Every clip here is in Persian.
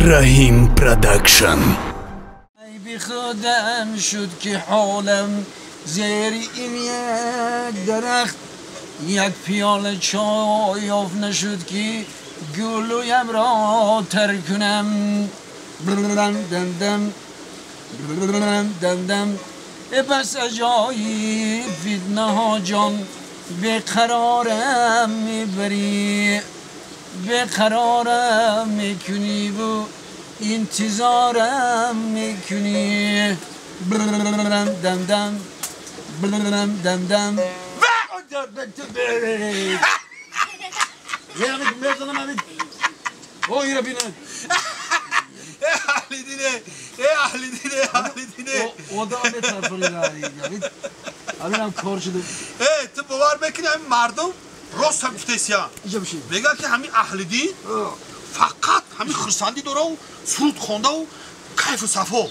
رحیم پروداکشن. ای بی خودم شد که حالم زیر این یک درخت، یک پیاله چای آف نشد که گلویم را تر کنم. دم دم بس عجایب فتنه ها جان بیقرارم میبری، بیقرارم میکنی و انتظارم میکنی. دم دم ahli dine. O da ne tarafını yani. Alırım korşudu. تو باور بکنی همین مردم راست هم گفته یا اینجا بشین. میگن که همین اهل دین فقط همین خرسندی داره و سرود خونده و کیف و صفا.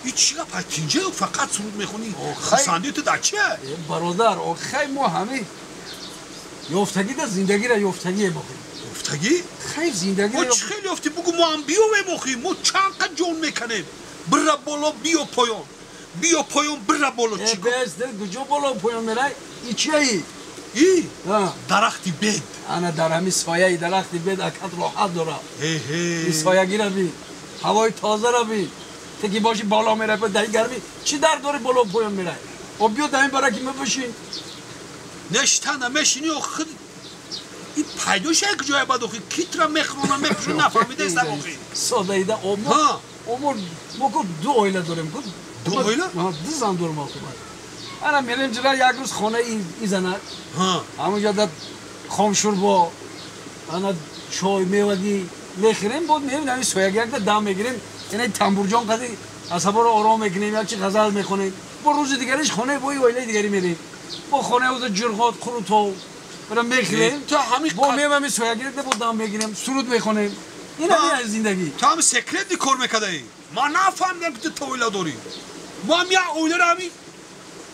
این چیه پکینجه و فقط سرود میخونی خرسندی تو در چیه؟ برادر آخه ما همه یافتگی در زندگی را یافتگی بخوریم. یافتگی؟ خیلی زندگی ما را چه خیلی یافتی بگو ما هم بیو بمخیم. ما چند قد جون میکنیم برا بالا بیو پایان بیا پایان برا بالا چیکار؟ بس در کجا بالا پایان میره؟ ای چیه ای؟ ای درختی بید. انا در همین سایه درختی بید اکت راحت داره. این هی سایه گیره بی، هوای تازه را بی. تکی باشی بالا میره به دهی گرمی چی در داره بالا پایان میره؟ و بیا دهی برای که بشین. نشتن میشینی و خود این پیداش یک جای بعد آخی کیت را میخرونم میپشون نفهمیده است آخی. ساده ایده امور ما دو اویله داریم. دو اویله؟ دو زن دارم آخه باید. انا میریم جلال یک روز خانه ای زنه. همونجا در خامشور با انا چای میوگی میخوریم بود میریم نمی سویگی یک دم میگیریم. یعنی تنبور جان قدی عصبا رو آرام میکنیم یک چی غزل میخونیم. با روز دیگریش خانه با اویله دیگری میریم. با خانه اوز جرغات خروتو برام میخوریم. تو همین با میریم سویگی رو با دم میگیریم سرود میخونیم. این همین زندگی. تو هم سکرت دیکور میکده ای. ما نفهمیدم که تو اویله داری. ما هم یا اویله را همی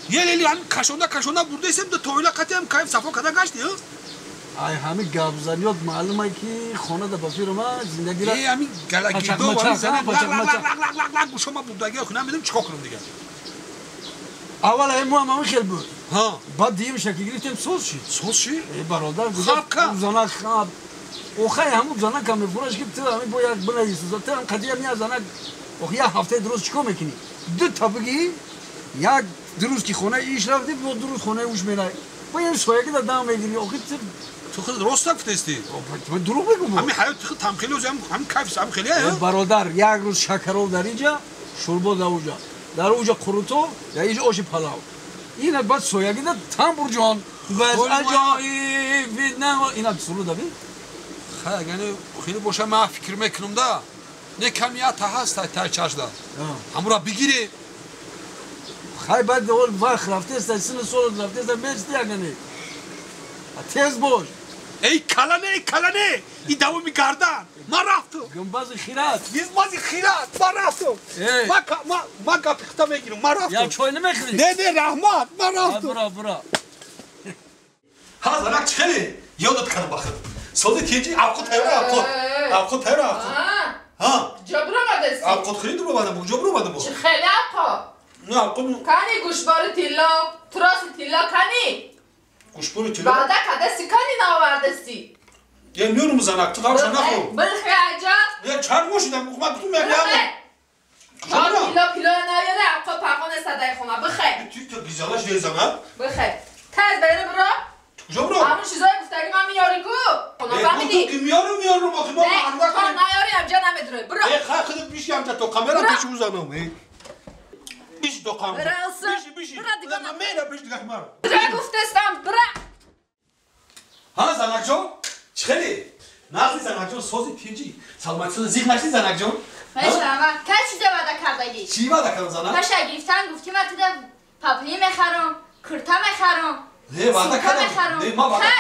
یه لیلی همین کشونده برده ایسیم تو تویله قطعی هم کایف صفا کده گشتی ای همین گابزانیات معلومه که خانه در بفیر ما زندگی را همین گلگیدو و همین زنه لق گوشا ما بودگی اخی نمیدیم چکا کنم دیگه اول همه همه خیلی بود بعد دیم شکل گرفتیم سوز شید سوز شید؟ ای برادر خواب که؟ زنه خواب اوخی همون زنه که میفروش که تو همین با یک بنایی سوزد تو هم قدیم نیا زنه اوخی یه هفته درست چکا میکنی دو تا بگی یک دروز که خونه ایش رفتی با دروز خونه اوش میره با یه سویه که در دام میگیری آخه تو خود راست نگفته استی دروغ بگو همین حیات خود تمخیلی وزی همین کیف هم خیلی ها برادر یک روز شکرو در اینجا شوربا در اونجا در اونجا قروتو در اینجا آش پلاو این بعد سویگی در تنبور جان بس عجایب فتنه اینا سرود داری؟ خیلی باشه من فکر میکنم دا نه کمیت هست تا چاش دا همون را بگیری خیلی بعد اول وقت رفته است سن سال رفته است میشتی اگه تیز باش ای کلانه این دوامی گردن ما رفتم گنباز خیرات گنباز خیرات ما رفتم ما گپیخته میگیرم ما رفتم یا چای نمیخوری؟ نه رحمت ما رفتم برا ها زنک چخیلی یادت کنم بخیر سازی تیجی افقود تایره ها جبرو بدستی افقود خیلی درو بدم جبرو بدم چه خیلی افقا نه افقود کانی گوشبار تیلا تراس تیلا کانی گوشبار تیلا بعدا کدستی کانی ناوردستی یه میونم زنک تو قرشا نخو بلخی عجب یه چند موشیدم من بتون میگم آن پیلا نایره افقا پاقان صدای خونه بخی تو گیزالش یه زنک بخی تاز بیره برا کجا برو؟ همون چیزای گفتگی من میاری گو خونه فهمیدی؟ تو که میارم آخی ما نه کار نیاری همجا نمیدونه برو خیلی خیلی بیشی همجا تو کامرا پیش او زنم بیشی تو کامرا بیشی برا دیگه من میره بیش دیگه مرا کجا گفتستم برا ها زنک جان چخیلی؟ نازی زنک جان سازی تیجی سلامتی تو زیگ نشتی زنک جان مشتاقم که چیزه وعده کردگی؟ چی وعده کردم زنک؟ تا شگیفتن گفتی من تو پاپلی میخرم کرتا میخرم نه وعده کردم نه ما وعده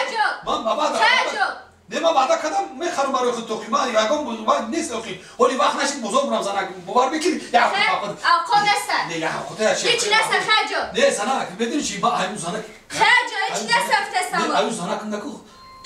نه ما وعده کردم میخرم برای خود توخی من یکم نیست توخی ولی وقت نشید بزرگ برم زنک باور بکنی یا آقا دستن نه یا خودت چی هیچ نست خجو نه زنک بدونی چی با همون زنک خجو هیچ نست افتستم همون زنک نکو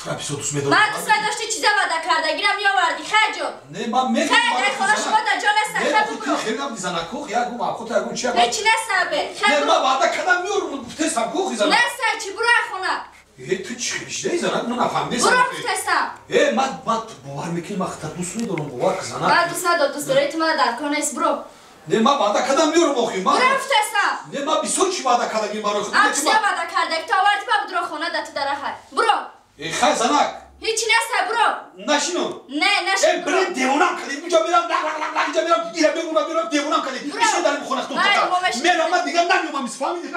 خب 130 میلیون من دوست داشتی چیزا وعده کرده گیرم میآوردی خرجو نه من میگم خیر خونه شما در جا نستن خب برو خیلی هم دیزنه کوخ یا گو ما خود اگون چی هیچ نستن به نه خیر من برو وعده کردم میورم تستم کوخ زنه نستن چی برو خونه تو چی خیلی زنه من نفهمیدم برو تستم من باور میکنم من خطر دوست ندارم باور زنه من دوست ندارم دوست داری تو من در کنه است برو نه من وعده کردم میورم آخی من برو تستم نه من بیسو چی وعده کردم این مرا خود چیزا وعده کرده که تا آوردی با برو خونه دت در خیر برو خیر زنک هیچ نستن برو نشینو نه نشین برو برای دیوانم کردی اینجا میرم اینجا میرم دیگه میرم دیوانم کردی میشه در مخونختون میرم من دیگه نمیام میفهمی نه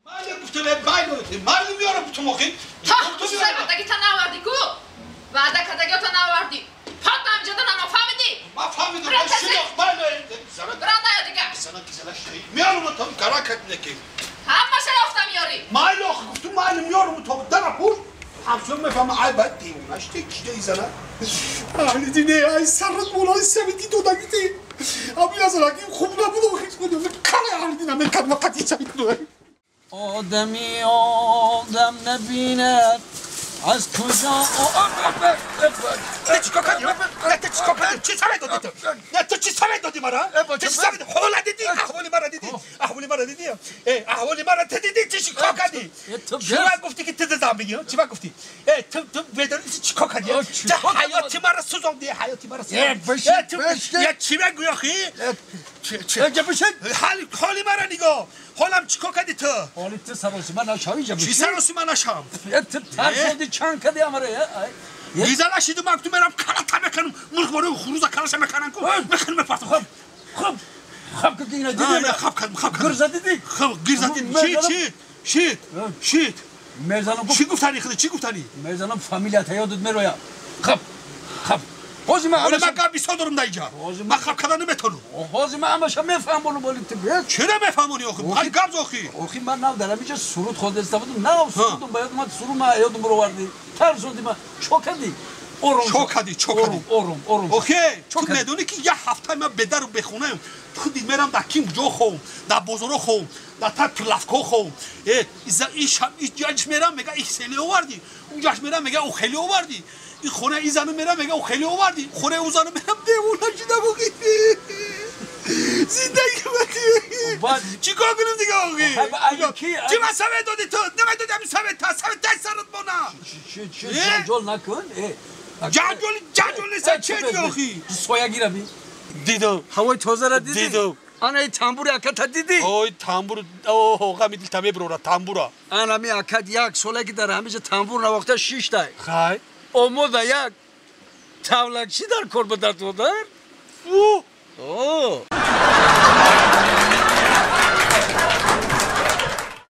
من گفتم من نمیارم تو موقع تو چیزای وعده تا نآوردی کو وعده کرده تا نآوردی پات نمیجا نفهمیدی ما فهمیدم من شناخت من زنه برام نیا دیگه زنه کیزلش میارم تو کارا کردی که همه شرافتا میاری مایل آخه گفتم مایل میارم تو در پول همچون میفهم ای بعد دیوونش چی زنه آلی دینه ای سرت مولای سمیتی دو دگیتی ابی از لگیم خوب نبود و هیچ کدوم کله آلی دینه من کدوم قطعی سمیتی دو آدمی آدم نبیند از کجا چیکار کردی؟ چیکار کردی؟ چی سمت دادی تو؟ نه تو چی سمت دادی مرا؟ چی سمت؟ حالا دیدی؟ احوالی مرا دیدی؟ احوالی مرا دیدی؟ احوالی مرا دیدی؟ چی کار کردی؟ چی وقت گفتی که تو زن بگی؟ چی وقت گفتی؟ تو بدونی چی کار کردی؟ حیاتی مرا سوزوندی حیاتی مرا سوزوندی یا چی بگوی آخی؟ حالی مرا نگاه حالم چیکار کردی تو؟ حالی تو سراسی من نشاوی جا چی سراسی من نشام؟ تو ترسوندی چند کدی امره دیزل اشیدو من تو میرم کلتا میکنم ملک باره خروزا کلاشا میکنم میکنم میپرتم خب که اینا دیدی نه خب کردم گرزا دیدی خب گرزا دیدی چی مرزانم چی گفتنی خدا چی گفتنی مرزانم فامیلیت یادت میرویا خب حوزی من ولی من قبلی دارم اینجا من خب کردن نمیتونم حوزی من همش میفهمونم ولی تو بیاد چرا میفهمونی آخه بخوای گمز آخی من نه درم اینجا سرود خود استفاده نه سرودم باید من سرود من یادم برو وردی ترسوندی من چوکدی آروم اوکی تو میدونی که یه هفته من به در بخونم خودی میرم در کیم جو خوم در بازارو خوم در تا پلافکو خوم این جاش میرم میگه این خیلی آوردی اون جاش میرم میگه او خیلی آوردی این خونه این زنو میرم میگه او خیلی آوردی خونه اون زنو میرم دیوونه شده بگی زندگی بدی چی کار کنم دیگه آقی چی من سمت دادی تو نمیدادی همین سمت دست سرت بانم جل نکن جنجال نیست چه دیگه آخی سویا گیرمی دیدم هوای تازه را دیدی دیدم آن ای تنبور اکت دیدی اوی تنبور اوه غمی دل تمه برورا تنبورا آن همی اکت یک ساله که در همیشه تنبور نواخته 6 تا خای امو و یک تولکشی در کار بدرد و در